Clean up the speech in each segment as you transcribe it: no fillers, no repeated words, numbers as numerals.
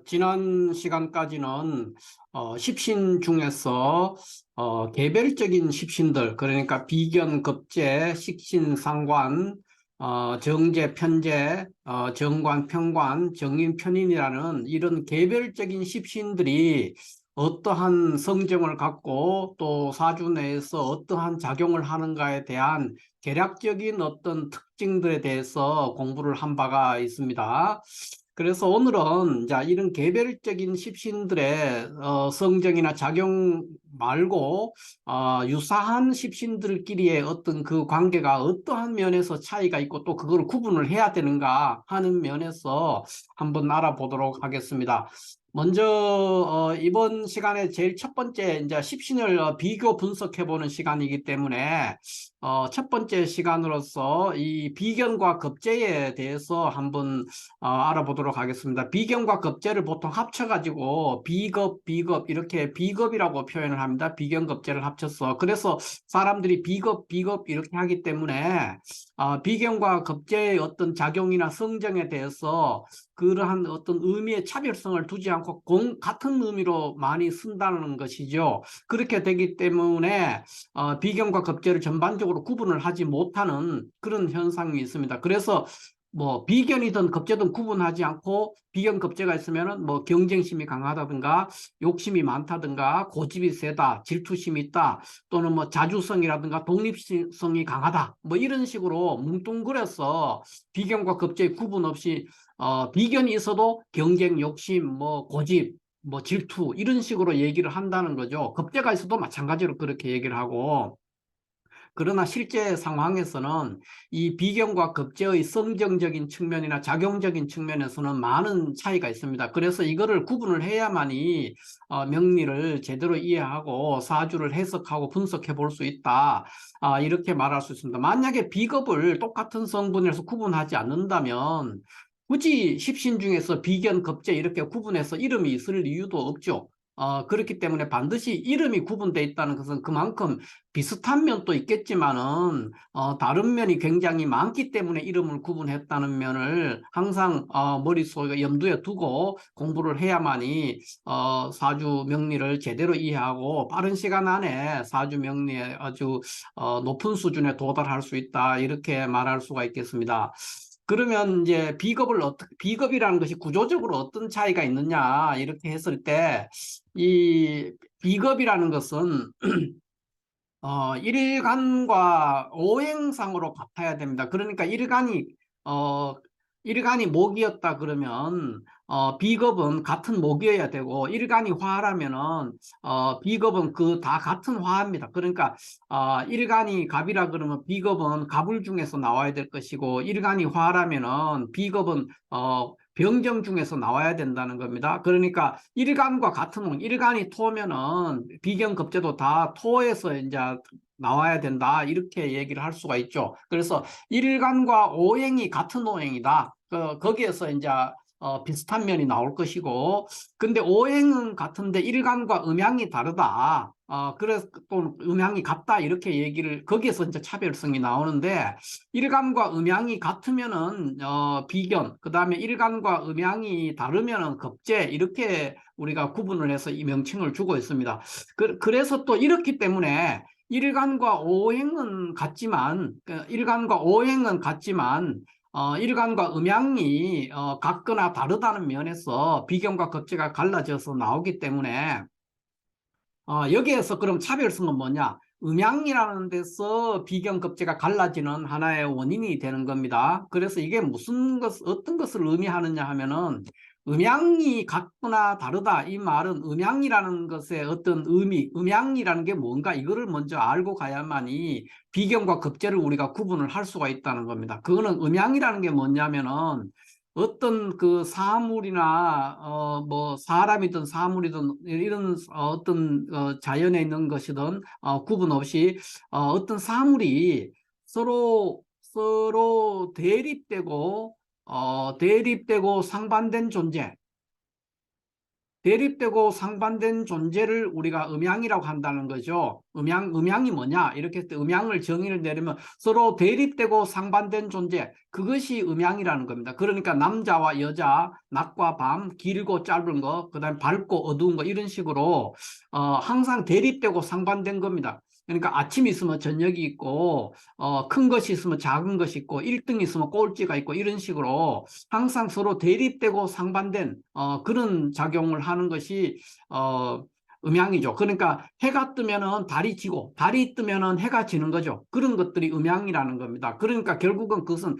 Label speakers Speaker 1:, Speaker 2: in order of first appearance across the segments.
Speaker 1: 지난 시간까지는 십신 중에서 개별적인 십신들, 그러니까 비견, 급제, 식신, 상관, 정제, 편제, 정관, 평관, 정인, 편인이라는 이런 개별적인 십신들이 어떠한 성정을 갖고 또 사주 내에서 어떠한 작용을 하는가에 대한 개략적인 어떤 특징들에 대해서 공부를 한 바가 있습니다. 그래서 오늘은 자 이런 개별적인 십신들의 성정이나 작용 말고 유사한 십신들끼리의 어떤 그 관계가 어떠한 면에서 차이가 있고 또 그걸 구분을 해야 되는가 하는 면에서 한번 알아보도록 하겠습니다. 먼저 이번 시간에 제일 첫 번째 이제 십신을 비교 분석해 보는 시간이기 때문에 첫 번째 시간으로서 이 비견과 급제에 대해서 한번 알아보도록 하겠습니다. 비견과 급제를 보통 합쳐가지고 비급 이렇게 비급이라고 표현을 합니다. 비견급제를 합쳐서. 그래서 사람들이 비급 이렇게 하기 때문에 비견과 급제의 어떤 작용이나 성정에 대해서 그러한 어떤 의미의 차별성을 두지 않고 같은 의미로 많이 쓴다는 것이죠. 그렇게 되기 때문에 비견과 급제를 전반적으로 구분을 하지 못하는 그런 현상이 있습니다. 그래서 뭐 비견이든 급제든 구분하지 않고 비견 급제가 있으면은 뭐 경쟁심이 강하다든가 욕심이 많다든가 고집이 세다 질투심이 있다 또는 뭐 자주성이라든가 독립성이 강하다 뭐 이런 식으로 뭉뚱그려서 비견과 급제의 구분 없이 비견이 있어도 경쟁 욕심 뭐 고집 뭐 질투 이런 식으로 얘기를 한다는 거죠. 급제가 있어도 마찬가지로 그렇게 얘기를 하고, 그러나 실제 상황에서는 이 비견과 급제의 성정적인 측면이나 작용적인 측면에서는 많은 차이가 있습니다. 그래서 이거를 구분을 해야만이 명리를 제대로 이해하고 사주를 해석하고 분석해 볼 수 있다. 이렇게 말할 수 있습니다. 만약에 비급을 똑같은 성분에서 구분하지 않는다면 굳이 십신 중에서 비견, 급제 이렇게 구분해서 이름이 있을 이유도 없죠. 그렇기 때문에 반드시 이름이 구분되어 있다는 것은 그만큼 비슷한 면도 있겠지만은 다른 면이 굉장히 많기 때문에 이름을 구분했다는 면을 항상 머릿속에 염두에 두고 공부를 해야만이 사주 명리를 제대로 이해하고 빠른 시간 안에 사주 명리에 아주 높은 수준에 도달할 수 있다 이렇게 말할 수가 있겠습니다. 그러면 이제 비급이라는 것이 구조적으로 어떤 차이가 있느냐 이렇게 했을 때 이 비급이라는 것은 일간과 오행상으로 같아야 됩니다. 그러니까 어, 일간이 목이었다 그러면, 비급은 같은 목이어야 되고, 일간이 화라면은, 비급은 그 다 같은 화입니다. 그러니까, 일간이 갑이라 그러면 비급은 갑을 중에서 나와야 될 것이고, 일간이 화라면은 비급은, 병정 중에서 나와야 된다는 겁니다. 그러니까 일간과 같은 온, 일간이 토면은 비견급제도 다 토에서 이제 나와야 된다. 이렇게 얘기를 할 수가 있죠. 그래서 일간과 오행이 같은 오행이다. 거기에서 이제 비슷한 면이 나올 것이고, 근데 오행은 같은데 일간과 음양이 다르다. 그래서 또 음양이 같다. 이렇게 얘기를, 거기에서 이제 차별성이 나오는데, 일간과 음양이 같으면은, 비견, 그 다음에 일간과 음양이 다르면은 급제, 이렇게 우리가 구분을 해서 이 명칭을 주고 있습니다. 그래서 또 이렇기 때문에 일간과 오행은 같지만 일간과 음양이 같거나 다르다는 면에서 비견과 급제가 갈라져서 나오기 때문에 여기에서 그럼 차별성은 뭐냐? 음양이라는 데서 비견급제가 갈라지는 하나의 원인이 되는 겁니다. 그래서 이게 어떤 것을 의미하느냐 하면은 음양이 같거나 다르다. 이 말은 음양이라는 것의 어떤 의미, 음양이라는 게 뭔가 이거를 먼저 알고 가야만이 비견과 급제를 우리가 구분을 할 수가 있다는 겁니다. 그거는 음양이라는 게 뭐냐면은 어떤 그 사물이나 뭐 사람이든 사물이든 이런 어떤 자연에 있는 것이든 구분 없이 어떤 사물이 서로 대립되고 상반된 존재, 대립되고 상반된 존재를 우리가 음양이라고 한다는 거죠. 음양이 뭐냐? 이렇게 했을 때 음양을 정의를 내리면 서로 대립되고 상반된 존재, 그것이 음양이라는 겁니다. 그러니까 남자와 여자, 낮과 밤, 길고 짧은 거, 그다음에 밝고 어두운 거, 이런 식으로 항상 대립되고 상반된 겁니다. 그러니까 아침이 있으면 저녁이 있고, 큰 것이 있으면 작은 것이 있고, 1등이 있으면 꼴찌가 있고, 이런 식으로 항상 서로 대립되고 상반된 그런 작용을 하는 것이 음양이죠. 그러니까 해가 뜨면은 달이 지고, 달이 뜨면은 해가 지는 거죠. 그런 것들이 음양이라는 겁니다. 그러니까 결국은 그것은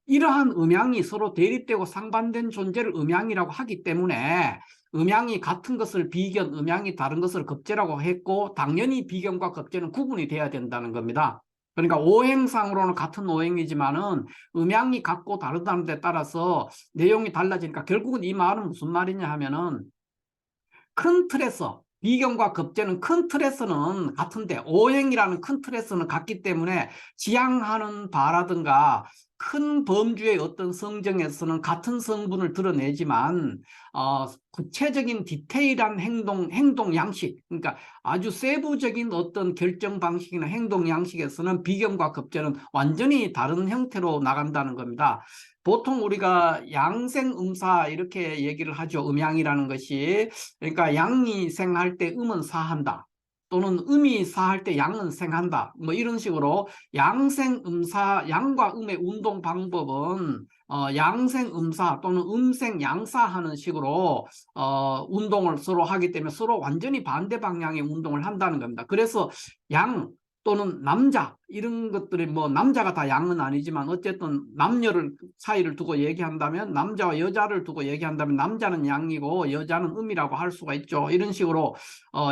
Speaker 1: 이러한 음양이 서로 대립되고 상반된 존재를 음양이라고 하기 때문에, 음양이 같은 것을 비견, 음양이 다른 것을 급제라고 했고, 당연히 비견과 급제는 구분이 돼야 된다는 겁니다. 그러니까 오행상으로는 같은 오행이지만은 음양이 같고 다르다는 데 따라서 내용이 달라지니까, 결국은 이 말은 무슨 말이냐 하면은, 큰 틀에서 비견과 급제는 큰 틀에서는 같은데 오행이라는 큰 틀에서는 같기 때문에 지향하는 바라든가 큰 범주의 어떤 성정에서는 같은 성분을 드러내지만 구체적인 디테일한 행동 양식, 그러니까 아주 세부적인 어떤 결정 방식이나 행동 양식에서는 비견과 급제는 완전히 다른 형태로 나간다는 겁니다. 보통 우리가 양생음사 이렇게 얘기를 하죠. 음양이라는 것이. 그러니까 양이 생할 때 음은 사한다. 또는 음이 사할 때 양은 생한다. 뭐 이런 식으로 양생음사, 양과 음의 운동 방법은 양생음사 또는 음생양사하는 식으로 운동을 서로 하기 때문에 서로 완전히 반대 방향의 운동을 한다는 겁니다. 그래서 양 또는 남자, 이런 것들이 뭐 남자가 다 양은 아니지만 어쨌든 남녀를 사이를 두고 얘기한다면, 남자와 여자를 두고 얘기한다면 남자는 양이고 여자는 음이라고 할 수가 있죠. 이런 식으로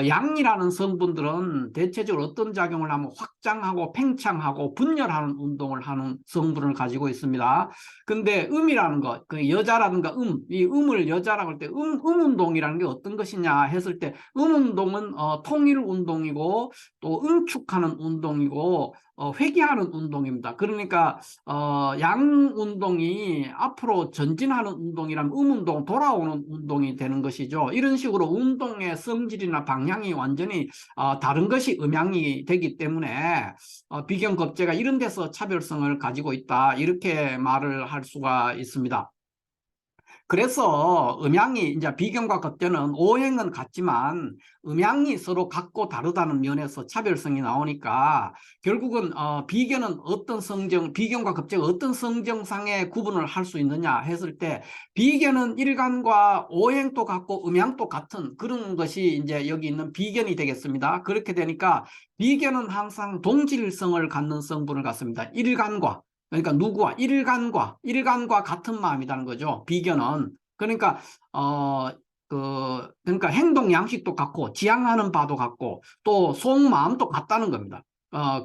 Speaker 1: 양이라는 성분들은 대체적으로 어떤 작용을 하면 확장하고 팽창하고 분열하는 운동을 하는 성분을 가지고 있습니다. 근데 음이라는 것, 그 여자라든가 이 음을 여자라고 할 때 운동이라는 게 어떤 것이냐 했을 때, 운동은 통일 운동이고 또 응축하는 운동이고 회귀하는 운동입니다. 그러니까 양 운동이 앞으로 전진하는 운동이라면 운동, 돌아오는 운동이 되는 것이죠. 이런 식으로 운동의 성질이나 방향이 완전히 다른 것이 음양이 되기 때문에 비견급제가 이런 데서 차별성을 가지고 있다, 이렇게 말을 할 수가 있습니다. 그래서 음양이 이제 비견과 급제는 오행은 같지만 음양이 서로 같고 다르다는 면에서 차별성이 나오니까, 결국은 비견은 어떤 성정, 비견과 급제가 어떤 성정상의 구분을 할 수 있느냐 했을 때, 비견은 일간과 오행도 같고 음양도 같은 그런 것이 이제 여기 있는 비견이 되겠습니다. 그렇게 되니까 비견은 항상 동질성을 갖는 성분을 갖습니다. 일간과, 그러니까 누구와, 일간과 같은 마음이라는 거죠. 비견은. 그러니까 그러니까 행동 양식도 같고 지향하는 바도 같고 또 속마음도 같다는 겁니다.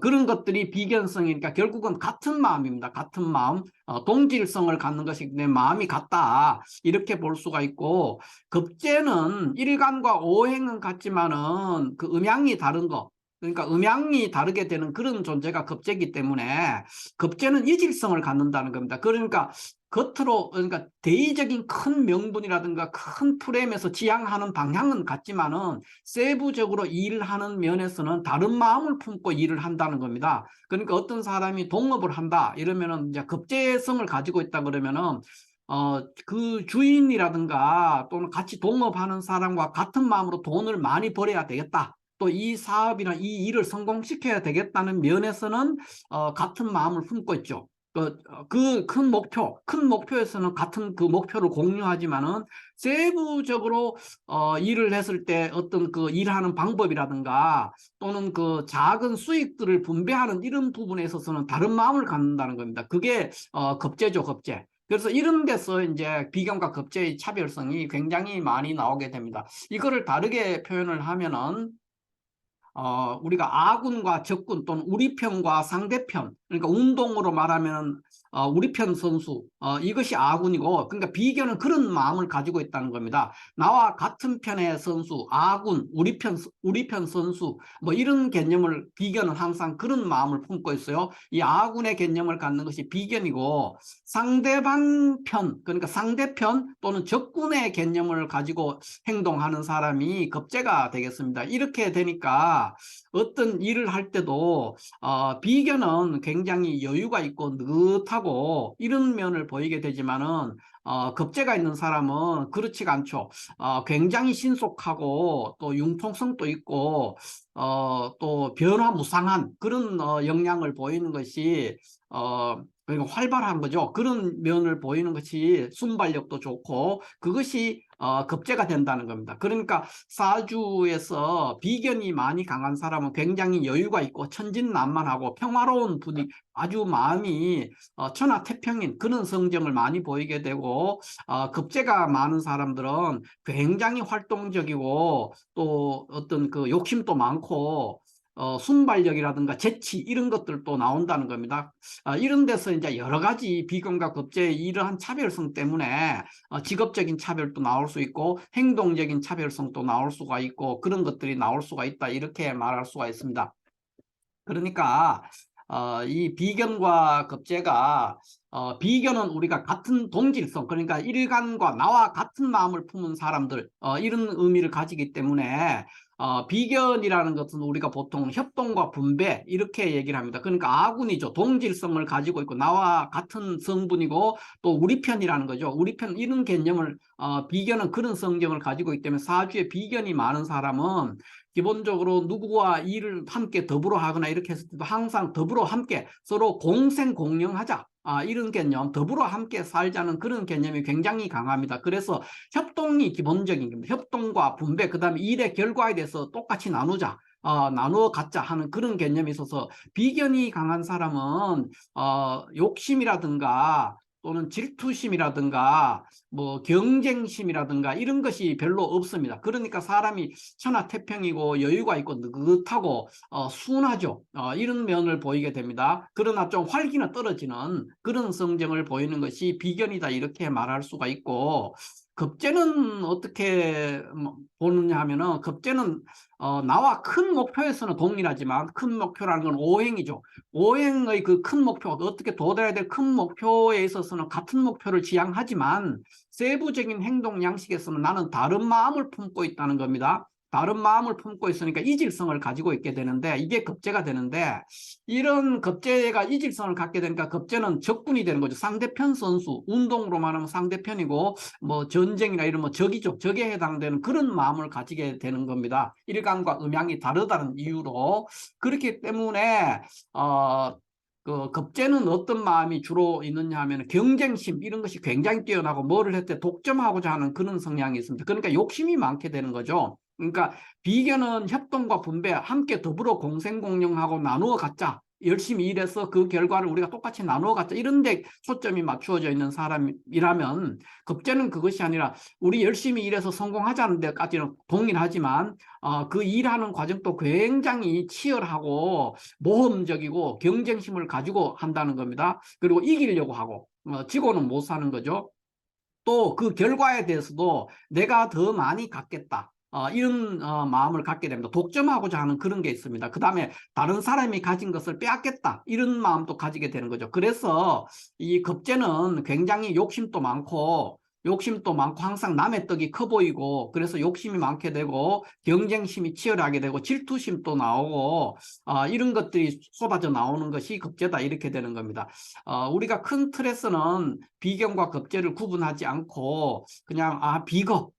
Speaker 1: 그런 것들이 비견성이니까 결국은 같은 마음입니다. 같은 마음, 동질성을 갖는 것이기 때문에 마음이 같다, 이렇게 볼 수가 있고, 급제는 일간과 오행은 같지만은 그 음양이 다른 거, 그러니까 음양이 다르게 되는 그런 존재가 급제이기 때문에 급제는 이질성을 갖는다는 겁니다. 그러니까 겉으로, 그러니까 대의적인 큰 명분이라든가 큰 프레임에서 지향하는 방향은 같지만은 세부적으로 일하는 면에서는 다른 마음을 품고 일을 한다는 겁니다. 그러니까 어떤 사람이 동업을 한다 이러면은 이제 급제성을 가지고 있다 그러면은 그 주인이라든가 또는 같이 동업하는 사람과 같은 마음으로 돈을 많이 벌어야 되겠다, 또 이 사업이나 이 일을 성공시켜야 되겠다는 면에서는 같은 마음을 품고 있죠. 그 큰 목표에서는 같은 그 목표를 공유하지만은 세부적으로 일을 했을 때 어떤 그 일하는 방법이라든가 또는 그 작은 수익들을 분배하는 이런 부분에 있어서는 다른 마음을 갖는다는 겁니다. 그게 급제죠, 급제. 그래서 이런 데서 이제 비견과 급제의 차별성이 굉장히 많이 나오게 됩니다. 이거를 다르게 표현을 하면은 우리가 아군과 적군 또는 우리 편과 상대편, 그러니까 운동으로 말하면 우리 편 선수, 이것이 아군이고, 그러니까 비견은 그런 마음을 가지고 있다는 겁니다. 나와 같은 편의 선수, 아군, 우리 편 선수, 뭐 이런 개념을 비견은 항상 그런 마음을 품고 있어요. 이 아군의 개념을 갖는 것이 비견이고, 상대방 편, 그러니까 상대편 또는 적군의 개념을 가지고 행동하는 사람이 겁재가 되겠습니다. 이렇게 되니까 어떤 일을 할 때도 비견은 굉장히 여유가 있고 느긋하고 이런 면을 보이게 되지만은 겁재가 있는 사람은 그렇지가 않죠. 굉장히 신속하고 또 융통성도 있고 또 변화무쌍한 그런 역량을 보이는 것이 그러니까 활발한 거죠. 그런 면을 보이는 것이 순발력도 좋고 그것이 급제가 된다는 겁니다. 그러니까 사주에서 비견이 많이 강한 사람은 굉장히 여유가 있고 천진난만하고 평화로운 분위기, 아주 마음이 천하태평인 그런 성정을 많이 보이게 되고 급제가 많은 사람들은 굉장히 활동적이고 또 어떤 그 욕심도 많고 순발력이라든가 재치 이런 것들도 나온다는 겁니다. 이런 데서 이제 여러 가지 비견과 급제의 이러한 차별성 때문에 직업적인 차별도 나올 수 있고 행동적인 차별성도 나올 수가 있고 그런 것들이 나올 수가 있다 이렇게 말할 수가 있습니다. 그러니까 이 비견과 급제가 비견은 우리가 같은 동질성 그러니까 일간과 나와 같은 마음을 품은 사람들 이런 의미를 가지기 때문에 비견이라는 것은 우리가 보통 협동과 분배 이렇게 얘기를 합니다. 그러니까 아군이죠. 동질성을 가지고 있고 나와 같은 성분이고 또 우리 편이라는 거죠. 우리 편 이런 개념을 비견은 그런 성정을 가지고 있기 때문에 사주에 비견이 많은 사람은 기본적으로 누구와 일을 함께 더불어 하거나 이렇게 했을 때도 항상 더불어 함께 서로 공생공령하자. 이런 개념, 더불어 함께 살자는 그런 개념이 굉장히 강합니다. 그래서 협동이 기본적인 겁니다. 협동과 분배, 그 다음에 일의 결과에 대해서 똑같이 나누자. 나누어 갖자 하는 그런 개념이 있어서 비견이 강한 사람은 욕심이라든가 또는 질투심이라든가 뭐 경쟁심이라든가 이런 것이 별로 없습니다. 그러니까 사람이 천하태평이고 여유가 있고 느긋하고 순하죠. 이런 면을 보이게 됩니다. 그러나 좀 활기는 떨어지는 그런 성정을 보이는 것이 비견이다 이렇게 말할 수가 있고 급제는 어떻게 보느냐 하면은 급제는 나와 큰 목표에서는 동일하지만 큰 목표라는 건 오행이죠. 오행의 그 큰 목표, 어떻게 도달해야 될 큰 목표에 있어서는 같은 목표를 지향하지만 세부적인 행동 양식에서는 나는 다른 마음을 품고 있다는 겁니다. 다른 마음을 품고 있으니까 이질성을 가지고 있게 되는데 이게 급제가 되는데 이런 급제가 이질성을 갖게 되니까 급제는 적군이 되는 거죠. 상대편 선수, 운동으로 말하면 상대편이고 뭐 전쟁이나 이런 뭐 적이죠. 적에 해당되는 그런 마음을 가지게 되는 겁니다. 일간과 음양이 다르다는 이유로 그렇기 때문에 그 급제는 어떤 마음이 주로 있느냐 하면 경쟁심 이런 것이 굉장히 뛰어나고 뭐를 할 때 독점하고자 하는 그런 성향이 있습니다. 그러니까 욕심이 많게 되는 거죠. 그러니까 비견은 협동과 분배 함께 더불어 공생공령하고 나누어 갖자. 열심히 일해서 그 결과를 우리가 똑같이 나누어 갖자. 이런 데 초점이 맞추어져 있는 사람이라면 급제는 그것이 아니라 우리 열심히 일해서 성공하자는 데까지는 동일하지만 그 일하는 과정도 굉장히 치열하고 모험적이고 경쟁심을 가지고 한다는 겁니다. 그리고 이기려고 하고 지고는 못 사는 거죠. 또 그 결과에 대해서도 내가 더 많이 갖겠다. 이런 마음을 갖게 됩니다. 독점하고자 하는 그런 게 있습니다. 그 다음에 다른 사람이 가진 것을 빼앗겠다. 이런 마음도 가지게 되는 거죠. 그래서 이 급제는 굉장히 욕심도 많고 항상 남의 떡이 커 보이고 그래서 욕심이 많게 되고 경쟁심이 치열하게 되고 질투심도 나오고 이런 것들이 쏟아져 나오는 것이 급제다 이렇게 되는 겁니다. 우리가 큰 틀에서는 비견과 급제를 구분하지 않고 그냥 비겁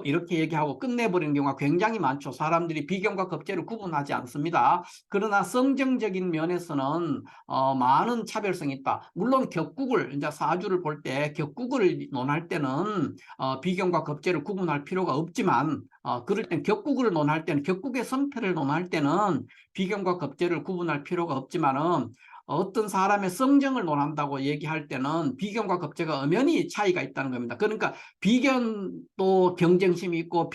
Speaker 1: 이렇게 얘기하고 끝내버리는 경우가 굉장히 많죠. 사람들이 비견과 급제를 구분하지 않습니다. 그러나 성정적인 면에서는 많은 차별성이 있다. 물론 격국을 이제 사주를 볼 때 격국을 논할 때는 비견과 급제를 구분할 필요가 없지만 그럴 땐 격국을 논할 때는 격국의 성패를 논할 때는 비견과 급제를 구분할 필요가 없지만은 어떤 사람의 성정을 논한다고 얘기할 때는 비견과 급제가 엄연히 차이가 있다는 겁니다. 그러니까 비견도 경쟁심이 있고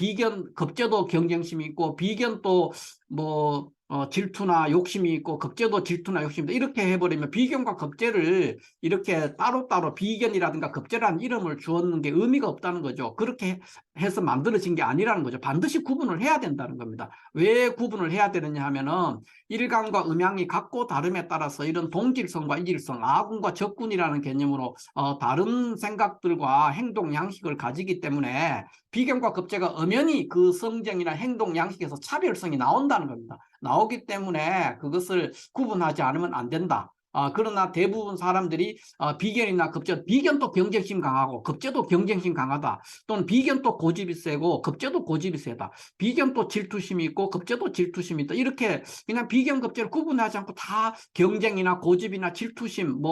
Speaker 1: 급제도 경쟁심이 있고 비견도 뭐 질투나 욕심이 있고 급제도 질투나 욕심이다. 이렇게 해버리면 비견과 급제를 이렇게 따로따로 비견이라든가 급제라는 이름을 주었는 게 의미가 없다는 거죠. 그렇게 해서 만들어진 게 아니라는 거죠. 반드시 구분을 해야 된다는 겁니다. 왜 구분을 해야 되느냐 하면은 일간과 음양이 같고 다름에 따라서 이런 동질성과 이질성, 아군과 적군이라는 개념으로 다른 생각들과 행동 양식을 가지기 때문에 비견과 급제가 엄연히 그 성정이나 행동 양식에서 차별성이 나온다는 겁니다. 나오기 때문에 그것을 구분하지 않으면 안 된다. 그러나 대부분 사람들이 비견이나 급제, 비견도 경쟁심 강하고 급제도 경쟁심 강하다. 또는 비견도 고집이 세고 급제도 고집이 세다. 비견도 질투심이 있고 급제도 질투심이 있다. 이렇게 그냥 비견, 급제를 구분하지 않고 다 경쟁이나 고집이나 질투심,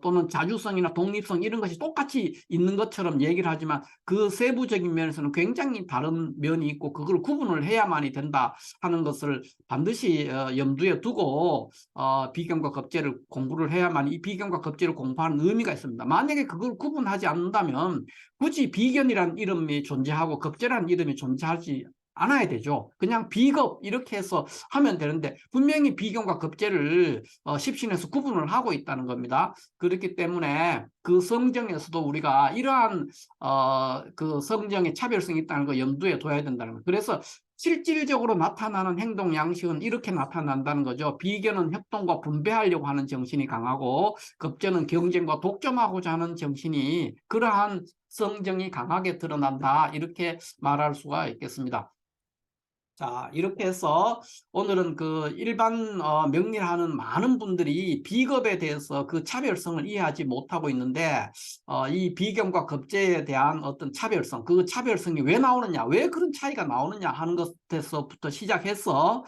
Speaker 1: 또는 자주성이나 독립성 이런 것이 똑같이 있는 것처럼 얘기를 하지만 그 세부적인 면에서는 굉장히 다른 면이 있고 그걸 구분을 해야만이 된다 하는 것을 반드시 염두에 두고 비견과 급제를 공부를 해야만 이 비견과 급제를 공부하는 의미가 있습니다. 만약에 그걸 구분하지 않는다면 굳이 비견이라는 이름이 존재하고 급제라는 이름이 존재하지 않아야 되죠. 그냥 비급 이렇게 해서 하면 되는데 분명히 비견과 급제를 십신에서 구분을 하고 있다는 겁니다. 그렇기 때문에 그 성정에서도 우리가 이러한 그 성정의 차별성이 있다는 거 염두에 둬야 된다는 거예요. 그래서 실질적으로 나타나는 행동 양식은 이렇게 나타난다는 거죠. 비견은 협동과 분배하려고 하는 정신이 강하고 급제는 경쟁과 독점하고자 하는 정신이 그러한 성정이 강하게 드러난다. 이렇게 말할 수가 있겠습니다. 자, 이렇게 해서 오늘은 그 일반 명리하는 많은 분들이 비겁에 대해서 그 차별성을 이해하지 못하고 있는데 이 비견과 급제에 대한 어떤 차별성, 그 차별성이 왜 나오느냐, 왜 그런 차이가 나오느냐 하는 것에서부터 시작해서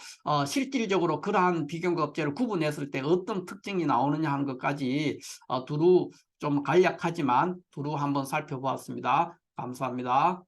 Speaker 1: 실질적으로 그러한 비견과 급제를 구분했을 때 어떤 특징이 나오느냐 하는 것까지 두루 좀 간략하지만 두루 한번 살펴보았습니다. 감사합니다.